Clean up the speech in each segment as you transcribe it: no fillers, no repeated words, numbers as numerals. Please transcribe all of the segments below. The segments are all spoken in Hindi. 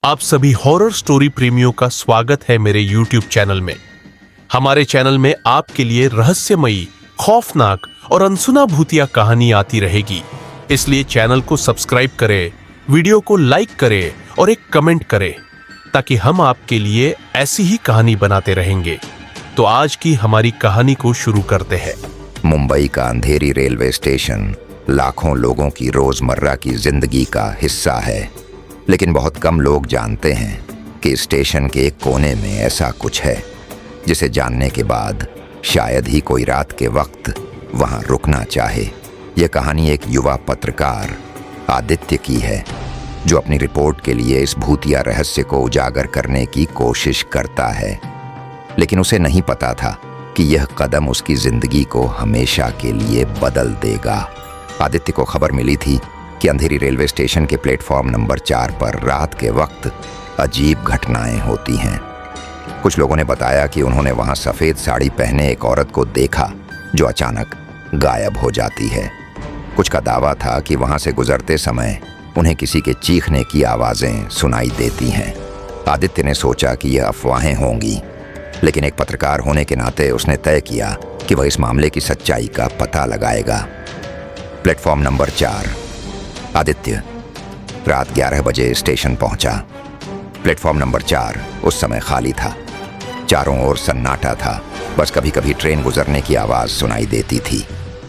आप सभी हॉरर स्टोरी प्रेमियों का स्वागत है मेरे YouTube चैनल में। हमारे चैनल में आपके लिए रहस्यमयी, खौफनाक और अनसुना भूतिया कहानी आती रहेगी। इसलिए चैनल को सब्सक्राइब करें, वीडियो को लाइक करें और एक कमेंट करें ताकि हम आपके लिए ऐसी ही कहानी बनाते रहेंगे। तो आज की हमारी कहानी को शुरू करते हैं। मुंबई का अंधेरी रेलवे स्टेशन लाखों लोगों की रोजमर्रा की जिंदगी का हिस्सा है, लेकिन बहुत कम लोग जानते हैं कि स्टेशन के एक कोने में ऐसा कुछ है जिसे जानने के बाद शायद ही कोई रात के वक्त वहां रुकना चाहे। यह कहानी एक युवा पत्रकार आदित्य की है, जो अपनी रिपोर्ट के लिए इस भूतिया रहस्य को उजागर करने की कोशिश करता है। लेकिन उसे नहीं पता था कि यह कदम उसकी जिंदगी को हमेशा के लिए बदल देगा। आदित्य को खबर मिली थी कि अंधेरी रेलवे स्टेशन के प्लेटफॉर्म नंबर 4 पर रात के वक्त अजीब घटनाएं होती हैं। कुछ लोगों ने बताया कि उन्होंने वहां सफ़ेद साड़ी पहने एक औरत को देखा जो अचानक गायब हो जाती है। कुछ का दावा था कि वहां से गुजरते समय उन्हें किसी के चीखने की आवाज़ें सुनाई देती हैं। आदित्य ने सोचा कि यह अफवाहें होंगी, लेकिन एक पत्रकार होने के नाते उसने तय किया कि वह इस मामले की सच्चाई का पता लगाएगा। Platform number 4। आदित्य रात 11 बजे स्टेशन पहुंचा। प्लेटफॉर्म नंबर 4 उस समय खाली था। चारों ओर सन्नाटा था, बस कभी कभी ट्रेन गुजरने की आवाज़ सुनाई देती थी।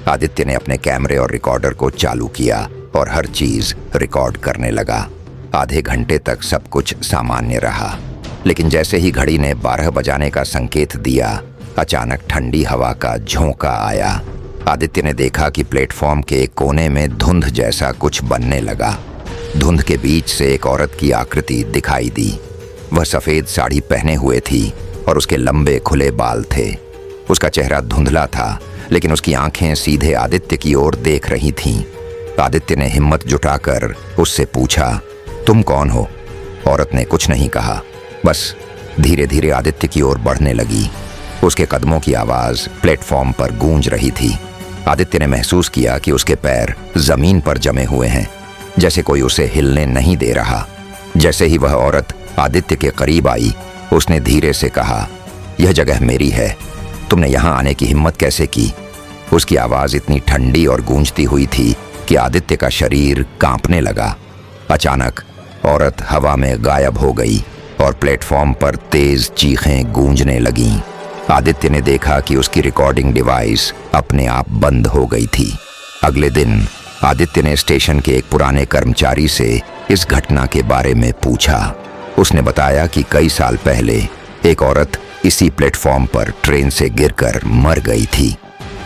आदित्य ने अपने कैमरे और रिकॉर्डर को चालू किया और हर चीज़ रिकॉर्ड करने लगा। आधे घंटे तक सब कुछ सामान्य रहा, लेकिन जैसे ही घड़ी ने 12 बजाने का संकेत दिया, अचानक ठंडी हवा का झोंका आया। आदित्य ने देखा कि प्लेटफॉर्म के एक कोने में धुंध जैसा कुछ बनने लगा। धुंध के बीच से एक औरत की आकृति दिखाई दी। वह सफ़ेद साड़ी पहने हुए थी और उसके लंबे खुले बाल थे। उसका चेहरा धुंधला था, लेकिन उसकी आंखें सीधे आदित्य की ओर देख रही थीं। आदित्य ने हिम्मत जुटाकर उससे पूछा, तुम कौन हो? औरत ने कुछ नहीं कहा, बस धीरे धीरे आदित्य की ओर बढ़ने लगी। उसके कदमों की आवाज़ प्लेटफॉर्म पर गूंज रही थी। आदित्य ने महसूस किया कि उसके पैर जमीन पर जमे हुए हैं, जैसे कोई उसे हिलने नहीं दे रहा। जैसे ही वह औरत आदित्य के करीब आई, उसने धीरे से कहा, यह जगह मेरी है, तुमने यहाँ आने की हिम्मत कैसे की? उसकी आवाज़ इतनी ठंडी और गूंजती हुई थी कि आदित्य का शरीर कांपने लगा। अचानक औरत हवा में गायब हो गई और प्लेटफॉर्म पर तेज चीखें गूंजने लगीं। आदित्य ने देखा कि उसकी रिकॉर्डिंग डिवाइस अपने आप बंद हो गई थी। अगले दिन आदित्य ने स्टेशन के एक पुराने कर्मचारी से इस घटना के बारे में पूछा। उसने बताया कि कई साल पहले एक औरत इसी प्लेटफॉर्म पर ट्रेन से गिरकर मर गई थी।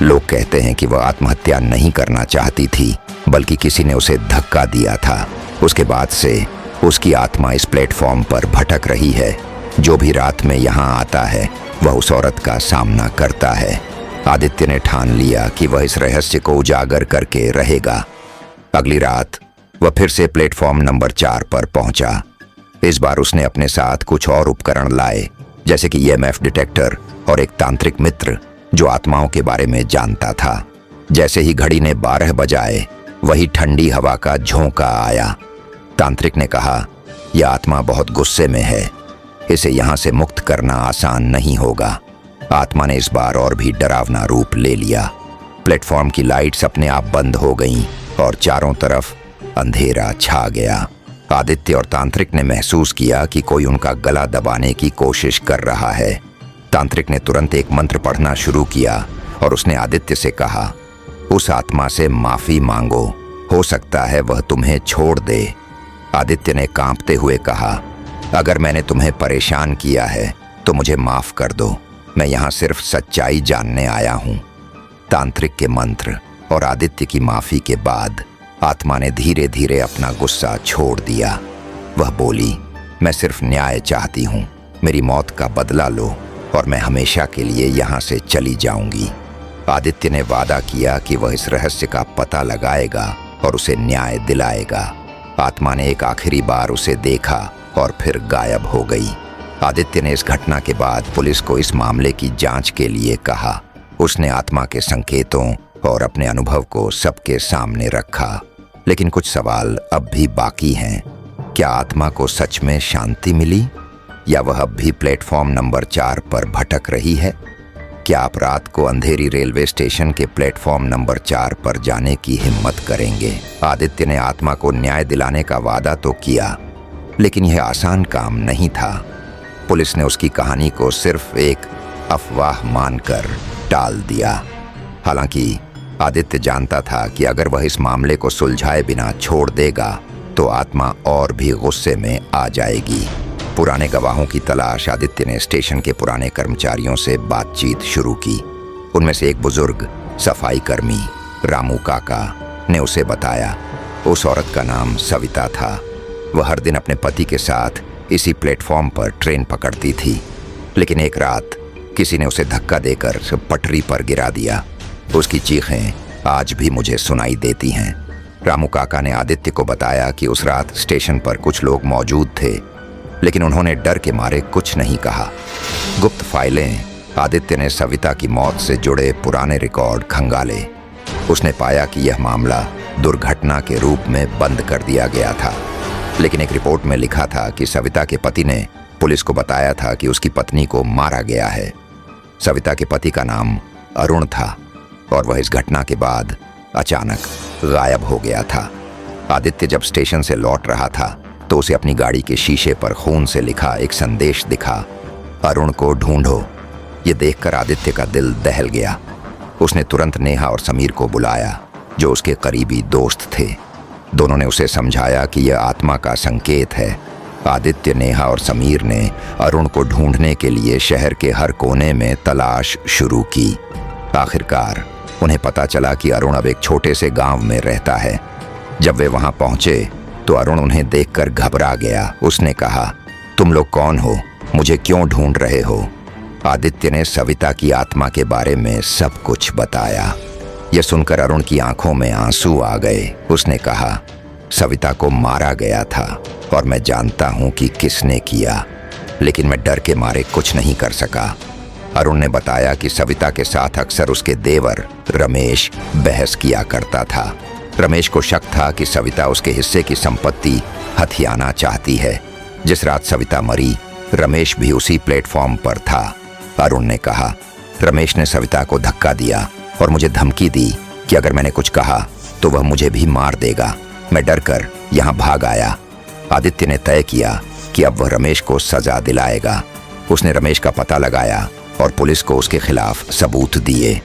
लोग कहते हैं कि वह आत्महत्या नहीं करना चाहती थी, बल्कि किसी ने उसे धक्का दिया था। उसके बाद से उसकी आत्मा इस प्लेटफॉर्म पर भटक रही है। जो भी रात में यहाँ आता है, वह उस औरत का सामना करता है। आदित्य ने ठान लिया कि वह इस रहस्य को उजागर करके रहेगा। अगली रात वह फिर से प्लेटफॉर्म नंबर 4 पर पहुंचा। इस बार उसने अपने साथ कुछ और उपकरण लाए, जैसे कि EMF डिटेक्टर और एक तांत्रिक मित्र जो आत्माओं के बारे में जानता था। जैसे ही घड़ी ने 12 बजाए, वही ठंडी हवा का झोंका आया। तांत्रिक ने कहा, यह आत्मा बहुत गुस्से में है, इसे यहाँ से मुक्त करना आसान नहीं होगा। आत्मा ने इस बार और भी डरावना रूप ले लिया। प्लेटफॉर्म की लाइट्स अपने आप बंद हो गईं और चारों तरफ अंधेरा छा गया। आदित्य और तांत्रिक ने महसूस किया कि कोई उनका गला दबाने की कोशिश कर रहा है। तांत्रिक ने तुरंत एक मंत्र पढ़ना शुरू किया और उसने आदित्य से कहा, उस आत्मा से माफी मांगो, हो सकता है वह तुम्हें छोड़ दे। आदित्य ने कांपते हुए कहा, अगर मैंने तुम्हें परेशान किया है तो मुझे माफ कर दो, मैं यहाँ सिर्फ सच्चाई जानने आया हूँ। तांत्रिक के मंत्र और आदित्य की माफी के बाद आत्मा ने धीरे धीरे अपना गुस्सा छोड़ दिया। वह बोली, मैं सिर्फ न्याय चाहती हूँ, मेरी मौत का बदला लो और मैं हमेशा के लिए यहाँ से चली जाऊंगी। आदित्य ने वादा किया कि वह इस रहस्य का पता लगाएगा और उसे न्याय दिलाएगा। आत्मा ने एक आखिरी बार उसे देखा और फिर गायब हो गई। आदित्य ने इस घटना के बाद पुलिस को इस मामले की जांच के लिए कहा। उसने आत्मा के संकेतों और अपने अनुभव को सबके सामने रखा, लेकिन कुछ सवाल अब भी बाकी हैं। क्या आत्मा को सच में शांति मिली, या वह अब भी प्लेटफॉर्म नंबर 4 पर भटक रही है? क्या आप रात को अंधेरी रेलवे स्टेशन के प्लेटफॉर्म नंबर 4 पर जाने की हिम्मत करेंगे? आदित्य ने आत्मा को न्याय दिलाने का वादा तो किया, लेकिन यह आसान काम नहीं था। पुलिस ने उसकी कहानी को सिर्फ एक अफवाह मानकर टाल दिया। हालांकि आदित्य जानता था कि अगर वह इस मामले को सुलझाए बिना छोड़ देगा तो आत्मा और भी गुस्से में आ जाएगी। पुराने गवाहों की तलाश आदित्य ने स्टेशन के पुराने कर्मचारियों से बातचीत शुरू की। उनमें से एक बुजुर्ग सफाई कर्मी रामू काका ने उसे बताया उस औरत का नाम सविता था। वह हर दिन अपने पति के साथ इसी प्लेटफॉर्म पर ट्रेन पकड़ती थी, लेकिन एक रात किसी ने उसे धक्का देकर पटरी पर गिरा दिया। उसकी चीखें आज भी मुझे सुनाई देती हैं। रामू काका ने आदित्य को बताया कि उस रात स्टेशन पर कुछ लोग मौजूद थे, लेकिन उन्होंने डर के मारे कुछ नहीं कहा। गुप्त फाइलें आदित्य ने सविता की मौत से जुड़े पुराने रिकॉर्ड खंगाले। उसने पाया कि यह मामला दुर्घटना के रूप में बंद कर दिया गया था, लेकिन एक रिपोर्ट में लिखा था कि सविता के पति ने पुलिस को बताया था कि उसकी पत्नी को मारा गया है। सविता के पति का नाम अरुण था और वह इस घटना के बाद अचानक गायब हो गया था। आदित्य जब स्टेशन से लौट रहा था तो उसे अपनी गाड़ी के शीशे पर खून से लिखा एक संदेश दिखा, अरुण को ढूंढो। ये देखकर आदित्य का दिल दहल गया। उसने तुरंत नेहा और समीर को बुलाया, जो उसके करीबी दोस्त थे। दोनों ने उसे समझाया कि यह आत्मा का संकेत है। आदित्य, नेहा और समीर ने अरुण को ढूंढने के लिए शहर के हर कोने में तलाश शुरू की। आखिरकार उन्हें पता चला कि अरुण अब एक छोटे से गांव में रहता है। जब वे वहां पहुंचे तो अरुण उन्हें देखकर घबरा गया। उसने कहा, तुम लोग कौन हो? मुझे क्यों ढूंढ रहे हो? आदित्य ने सविता की आत्मा के बारे में सब कुछ बताया। यह सुनकर अरुण की आंखों में आंसू आ गए। उसने कहा, सविता को मारा गया था और मैं जानता हूं कि किसने किया, लेकिन मैं डर के मारे कुछ नहीं कर सका। अरुण ने बताया कि सविता के साथ अक्सर उसके देवर रमेश बहस किया करता था। रमेश को शक था कि सविता उसके हिस्से की संपत्ति हथियाना चाहती है। जिस रात सविता मरी, रमेश भी उसी प्लेटफॉर्म पर था। अरुण ने कहा, रमेश ने सविता को धक्का दिया और मुझे धमकी दी कि अगर मैंने कुछ कहा तो वह मुझे भी मार देगा। मैं डरकर यहाँ भाग आया। आदित्य ने तय किया कि अब वह रमेश को सजा दिलाएगा। उसने रमेश का पता लगाया और पुलिस को उसके खिलाफ सबूत दिए,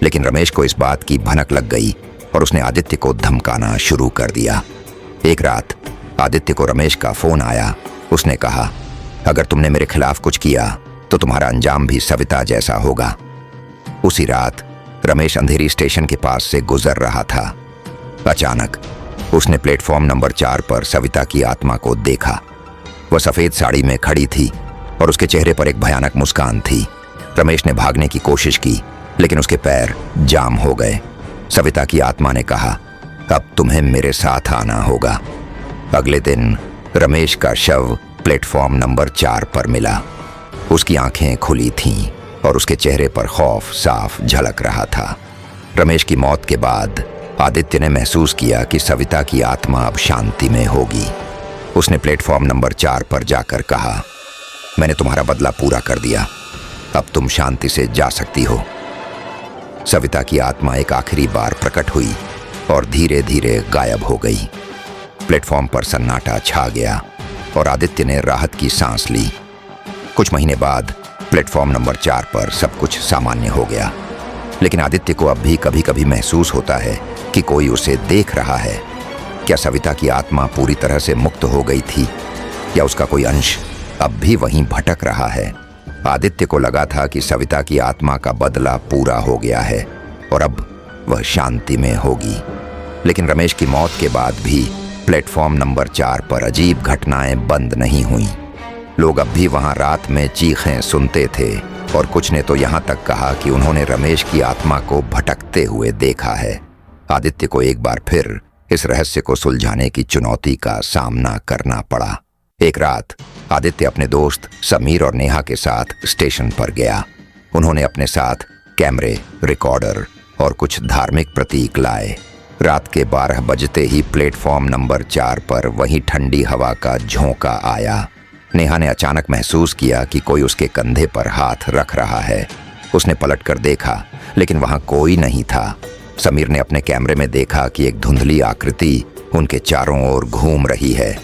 लेकिन रमेश को इस बात की भनक लग गई और उसने आदित्य को धमकाना शुरू कर दिया। एक रात आदित्य को रमेश का फोन आया। उसने कहा, अगर तुमने मेरे खिलाफ कुछ किया तो तुम्हारा अंजाम भी सविता जैसा होगा। उसी रात रमेश अंधेरी स्टेशन के पास से गुजर रहा था। अचानक उसने प्लेटफॉर्म नंबर 4 पर सविता की आत्मा को देखा। वह सफेद साड़ी में खड़ी थी और उसके चेहरे पर एक भयानक मुस्कान थी। रमेश ने भागने की कोशिश की, लेकिन उसके पैर जाम हो गए। सविता की आत्मा ने कहा, अब तुम्हें मेरे साथ आना होगा। अगले दिन रमेश का शव प्लेटफॉर्म नंबर 4 पर मिला। उसकी आंखें खुली थीं और उसके चेहरे पर खौफ साफ झलक रहा था। रमेश की मौत के बाद आदित्य ने महसूस किया कि सविता की आत्मा अब शांति में होगी। उसने प्लेटफॉर्म नंबर 4 पर जाकर कहा, मैंने तुम्हारा बदला पूरा कर दिया, अब तुम शांति से जा सकती हो। सविता की आत्मा एक आखिरी बार प्रकट हुई और धीरे धीरे गायब हो गई। प्लेटफॉर्म पर सन्नाटा छा गया और आदित्य ने राहत की सांस ली। कुछ महीने बाद प्लेटफॉर्म नंबर 4 पर सब कुछ सामान्य हो गया, लेकिन आदित्य को अब भी कभी कभी महसूस होता है कि कोई उसे देख रहा है। क्या सविता की आत्मा पूरी तरह से मुक्त हो गई थी, या उसका कोई अंश अब भी वहीं भटक रहा है? आदित्य को लगा था कि सविता की आत्मा का बदला पूरा हो गया है और अब वह शांति में होगी, लेकिन रमेश की मौत के बाद भी प्लेटफॉर्म नंबर 4 पर अजीब घटनाएं बंद नहीं हुईं। लोग अब भी वहां रात में चीखें सुनते थे और कुछ ने तो यहां तक कहा कि उन्होंने रमेश की आत्मा को भटकते हुए देखा है। आदित्य को एक बार फिर इस रहस्य को सुलझाने की चुनौती का सामना करना पड़ा। एक रात आदित्य अपने दोस्त समीर और नेहा के साथ स्टेशन पर गया। उन्होंने अपने साथ कैमरे, रिकॉर्डर और कुछ धार्मिक प्रतीक लाए। रात के 12 बजते ही प्लेटफॉर्म नंबर 4 पर वही ठंडी हवा का झोंका आया। नेहा ने अचानक महसूस किया कि कोई उसके कंधे पर हाथ रख रहा है। उसने पलटकर देखा, लेकिन वहां कोई नहीं था। समीर ने अपने कैमरे में देखा कि एक धुंधली आकृति उनके चारों ओर घूम रही है।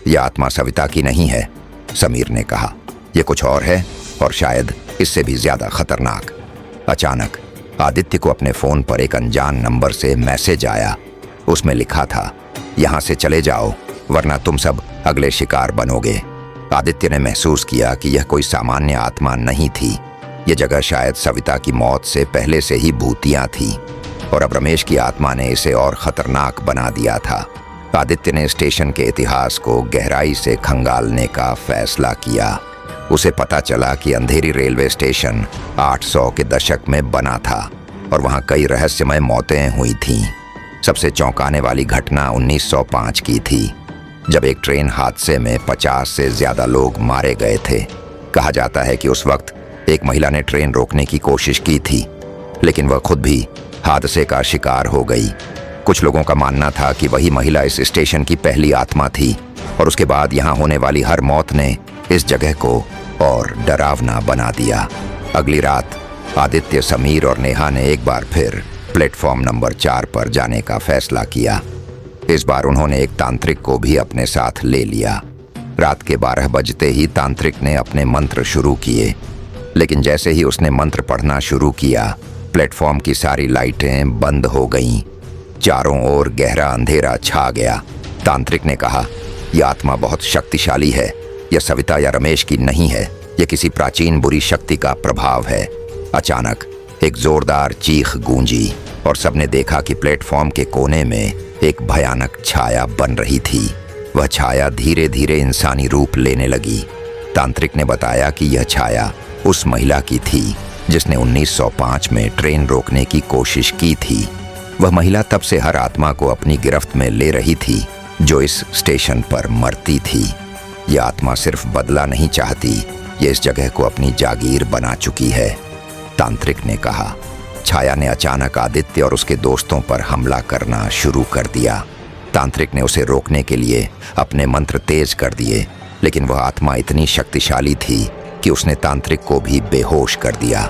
यह आत्मा सविता की नहीं है, समीर ने कहा। यह कुछ और है, और शायद इससे भी ज्यादा खतरनाक। अचानक आदित्य को अपने फोन पर एक अनजान नंबर से मैसेज आया। उसमें लिखा था, यहां से चले जाओ वरना तुम सब अगले शिकार बनोगे। आदित्य ने महसूस किया कि यह कोई सामान्य आत्मा नहीं थी। यह जगह शायद सविता की मौत से पहले से ही भूतियां थी, और अब रमेश की आत्मा ने इसे और खतरनाक बना दिया था। आदित्य ने स्टेशन के इतिहास को गहराई से खंगालने का फैसला किया। उसे पता चला कि अंधेरी रेलवे स्टेशन 800 के दशक में बना था, और वहां कई रहस्यमय मौतें हुई थीं। सबसे चौंकाने वाली घटना 1905 की थी, जब एक ट्रेन हादसे में 50 से ज्यादा लोग मारे गए थे। कहा जाता है कि उस वक्त एक महिला ने ट्रेन रोकने की कोशिश की थी, लेकिन वह खुद भी हादसे का शिकार हो गई। कुछ लोगों का मानना था कि वही महिला इस स्टेशन की पहली आत्मा थी, और उसके बाद यहाँ होने वाली हर मौत ने इस जगह को और डरावना बना दिया। अगली रात आदित्य, समीर और नेहा ने एक बार फिर प्लेटफॉर्म नंबर 4 पर जाने का फैसला किया। इस बार उन्होंने एक तांत्रिक को भी अपने साथ ले लिया। रात के 12 बजते ही तांत्रिक ने अपने मंत्र शुरू किए, लेकिन जैसे ही उसने मंत्र पढ़ना शुरू किया, प्लेटफॉर्म की सारी लाइटें बंद हो गईं। चारों ओर गहरा अंधेरा छा गया। तांत्रिक ने कहा, यह आत्मा बहुत शक्तिशाली है। यह सविता या रमेश की नहीं है। यह किसी प्राचीन बुरी शक्ति का प्रभाव है। अचानक एक जोरदार चीख गूंजी, और सबने देखा कि प्लेटफॉर्म के कोने में एक भयानक छाया बन रही थी। वह छाया धीरे धीरे इंसानी रूप लेने लगी। तांत्रिक ने बताया कि यह छाया उस महिला की थी जिसने 1905 में ट्रेन रोकने की कोशिश की थी। वह महिला तब से हर आत्मा को अपनी गिरफ्त में ले रही थी जो इस स्टेशन पर मरती थी। यह आत्मा सिर्फ बदला नहीं चाहती, यह इस जगह को अपनी जागीर बना चुकी है, तांत्रिक ने कहा। छाया ने अचानक आदित्य और उसके दोस्तों पर हमला करना शुरू कर दिया। तांत्रिक ने उसे रोकने के लिए अपने मंत्र तेज कर दिए, लेकिन वह आत्मा इतनी शक्तिशाली थी कि उसने तांत्रिक को भी बेहोश कर दिया।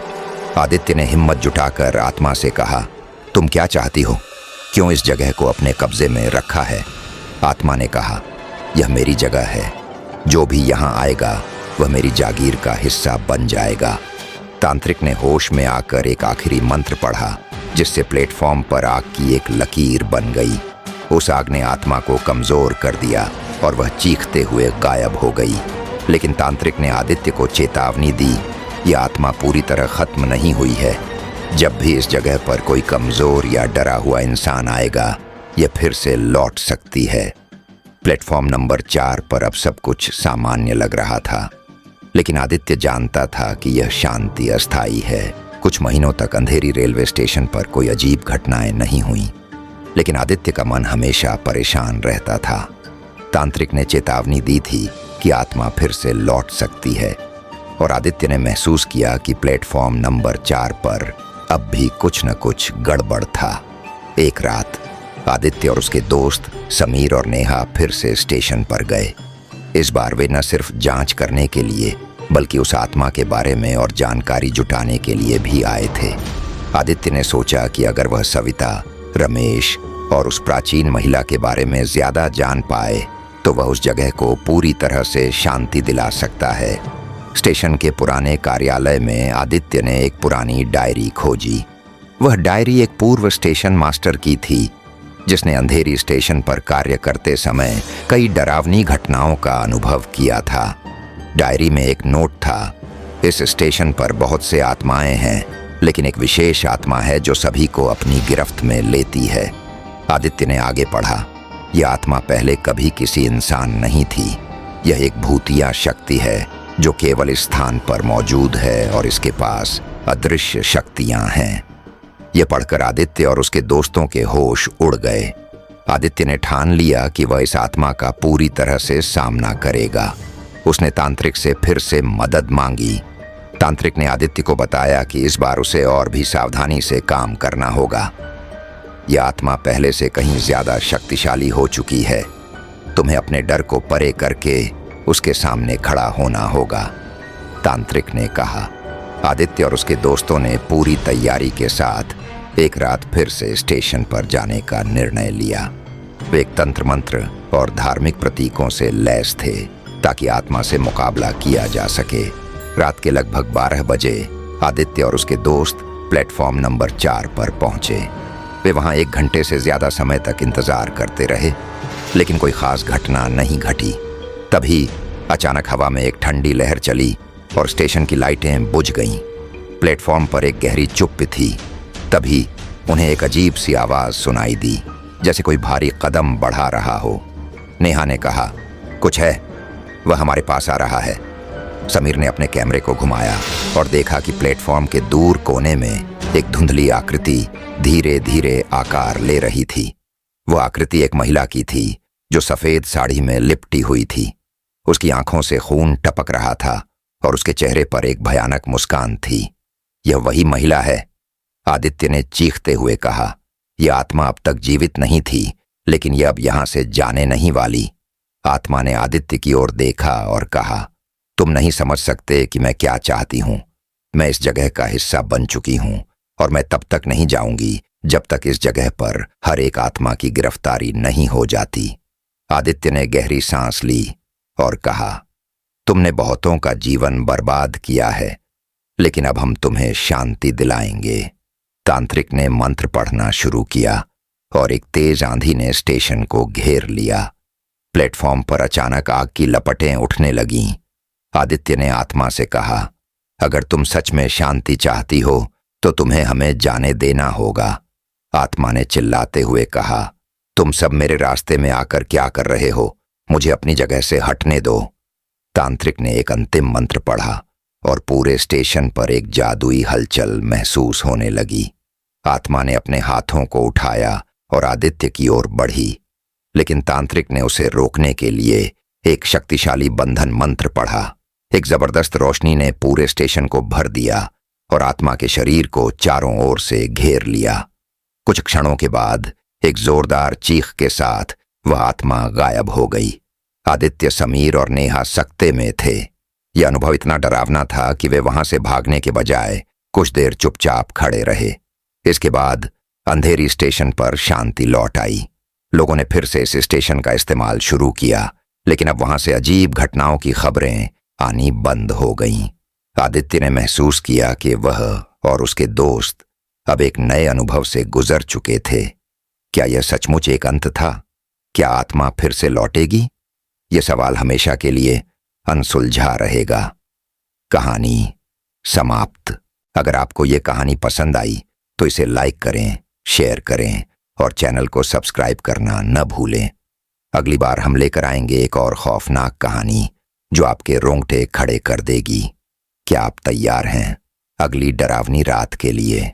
आदित्य ने हिम्मत जुटाकर आत्मा से कहा, तुम क्या चाहती हो? क्यों इस जगह को अपने कब्जे में रखा है? आत्मा ने कहा, यह मेरी जगह है। जो भी यहाँ आएगा वह मेरी जागीर का हिस्सा बन जाएगा। तांत्रिक ने होश में आकर एक आखिरी मंत्र पढ़ा, जिससे प्लेटफॉर्म पर आग की एक लकीर बन गई। उस आग ने आत्मा को कमजोर कर दिया और वह चीखते हुए गायब हो गई। लेकिन तांत्रिक ने आदित्य को चेतावनी दी, यह आत्मा पूरी तरह खत्म नहीं हुई है। जब भी इस जगह पर कोई कमजोर या डरा हुआ इंसान आएगा, यह फिर से लौट सकती है। प्लेटफॉर्म नंबर 4 पर अब सब कुछ सामान्य लग रहा था, लेकिन आदित्य जानता था कि यह शांति अस्थायी है। कुछ महीनों तक अंधेरी रेलवे स्टेशन पर कोई अजीब घटनाएं नहीं हुई, लेकिन आदित्य का मन हमेशा परेशान रहता था। तांत्रिक ने चेतावनी दी थी कि आत्मा फिर से लौट सकती है, और आदित्य ने महसूस किया कि प्लेटफॉर्म नंबर 4 पर अब भी कुछ न कुछ गड़बड़ था। एक रात आदित्य और उसके दोस्त समीर और नेहा फिर से स्टेशन पर गए। इस बार वे न सिर्फ जांच करने के लिए बल्कि उस आत्मा के बारे में और जानकारी जुटाने के लिए भी आए थे। आदित्य ने सोचा कि अगर वह सविता, रमेश और उस प्राचीन महिला के बारे में ज्यादा जान पाए तो वह उस जगह को पूरी तरह से शांति दिला सकता है। स्टेशन के पुराने कार्यालय में आदित्य ने एक पुरानी डायरी खोजी। वह डायरी एक पूर्व स्टेशन मास्टर की थी, जिसने अंधेरी स्टेशन पर कार्य करते समय कई डरावनी घटनाओं का अनुभव किया था। डायरी में एक नोट था, इस स्टेशन पर बहुत से आत्माएं हैं, लेकिन एक विशेष आत्मा है जो सभी को अपनी गिरफ्त में लेती है। आदित्य ने आगे पढ़ा, यह आत्मा पहले कभी किसी इंसान नहीं थी। यह एक भूतिया शक्ति है जो केवल इस स्थान पर मौजूद है और इसके पास अदृश्य शक्तियां हैं। यह पढ़कर आदित्य और उसके दोस्तों के होश उड़ गए। आदित्य ने ठान लिया कि वह इस आत्मा का पूरी तरह से सामना करेगा। उसने तांत्रिक से फिर से मदद मांगी। तांत्रिक ने आदित्य को बताया कि इस बार उसे और भी सावधानी से काम करना होगा। यह आत्मा पहले से कहीं ज्यादा शक्तिशाली हो चुकी है। तुम्हें अपने डर को परे करके उसके सामने खड़ा होना होगा, तांत्रिक ने कहा। आदित्य और उसके दोस्तों ने पूरी तैयारी के साथ एक रात फिर से स्टेशन पर जाने का निर्णय लिया। वे एक तंत्र मंत्र और धार्मिक प्रतीकों से लैस थे ताकि आत्मा से मुकाबला किया जा सके। रात के लगभग 12 बजे आदित्य और उसके दोस्त प्लेटफॉर्म नंबर 4 पर पहुंचे। वे वहां 1 घंटे से ज्यादा समय तक इंतजार करते रहे, लेकिन कोई खास घटना नहीं घटी। तभी अचानक हवा में एक ठंडी लहर चली और स्टेशन की लाइटें बुझ गईं। प्लेटफॉर्म पर एक गहरी चुप्पी थी। तभी उन्हें एक अजीब सी आवाज सुनाई दी, जैसे कोई भारी कदम बढ़ा रहा हो। नेहा ने कहा, कुछ है, वह हमारे पास आ रहा है। समीर ने अपने कैमरे को घुमाया और देखा कि प्लेटफॉर्म के दूर कोने में एक धुंधली आकृति धीरे धीरे आकार ले रही थी। वह आकृति एक महिला की थी जो सफेद साड़ी में लिपटी हुई थी। उसकी आंखों से खून टपक रहा था और उसके चेहरे पर एक भयानक मुस्कान थी। यह वही महिला है, आदित्य ने चीखते हुए कहा। यह आत्मा अब तक जीवित नहीं थी, लेकिन यह अब यहां से जाने नहीं वाली। आत्मा ने आदित्य की ओर देखा और कहा, तुम नहीं समझ सकते कि मैं क्या चाहती हूं। मैं इस जगह का हिस्सा बन चुकी हूं और मैं तब तक नहीं जाऊंगी जब तक इस जगह पर हर एक आत्मा की गिरफ्तारी नहीं हो जाती। आदित्य ने गहरी सांस ली और कहा, तुमने बहुतों का जीवन बर्बाद किया है, लेकिन अब हम तुम्हें शांति दिलाएंगे। तांत्रिक ने मंत्र पढ़ना शुरू किया और एक तेज आंधी ने स्टेशन को घेर लिया। प्लेटफॉर्म पर अचानक आग की लपटें उठने लगीं। आदित्य ने आत्मा से कहा, अगर तुम सच में शांति चाहती हो तो तुम्हें हमें जाने देना होगा। आत्मा ने चिल्लाते हुए कहा, तुम सब मेरे रास्ते में आकर क्या कर रहे हो? मुझे अपनी जगह से हटने दो। तांत्रिक ने एक अंतिम मंत्र पढ़ा और पूरे स्टेशन पर एक जादुई हलचल महसूस होने लगी। आत्मा ने अपने हाथों को उठाया और आदित्य की ओर बढ़ी, लेकिन तांत्रिक ने उसे रोकने के लिए एक शक्तिशाली बंधन मंत्र पढ़ा। एक जबरदस्त रोशनी ने पूरे स्टेशन को भर दिया और आत्मा के शरीर को चारों ओर से घेर लिया। कुछ क्षणों के बाद एक जोरदार चीख के साथ वह आत्मा गायब हो गई। आदित्य, समीर और नेहा सकते में थे। यह अनुभव इतना डरावना था कि वे वहां से भागने के बजाय कुछ देर चुपचाप खड़े रहे। इसके बाद अंधेरी स्टेशन पर शांति लौट आई। लोगों ने फिर से इस स्टेशन का इस्तेमाल शुरू किया, लेकिन अब वहां से अजीब घटनाओं की खबरें आनी बंद हो गईं। आदित्य ने महसूस किया कि वह और उसके दोस्त अब एक नए अनुभव से गुजर चुके थे। क्या यह सचमुच एक अंत था? क्या आत्मा फिर से लौटेगी? यह सवाल हमेशा के लिए अनसुलझा रहेगा। कहानी समाप्त। अगर आपको यह कहानी पसंद आई तो इसे लाइक करें, शेयर करें और चैनल को सब्सक्राइब करना न भूलें। अगली बार हम लेकर आएंगे एक और खौफनाक कहानी जो आपके रोंगटे खड़े कर देगी। क्या आप तैयार हैं अगली डरावनी रात के लिए?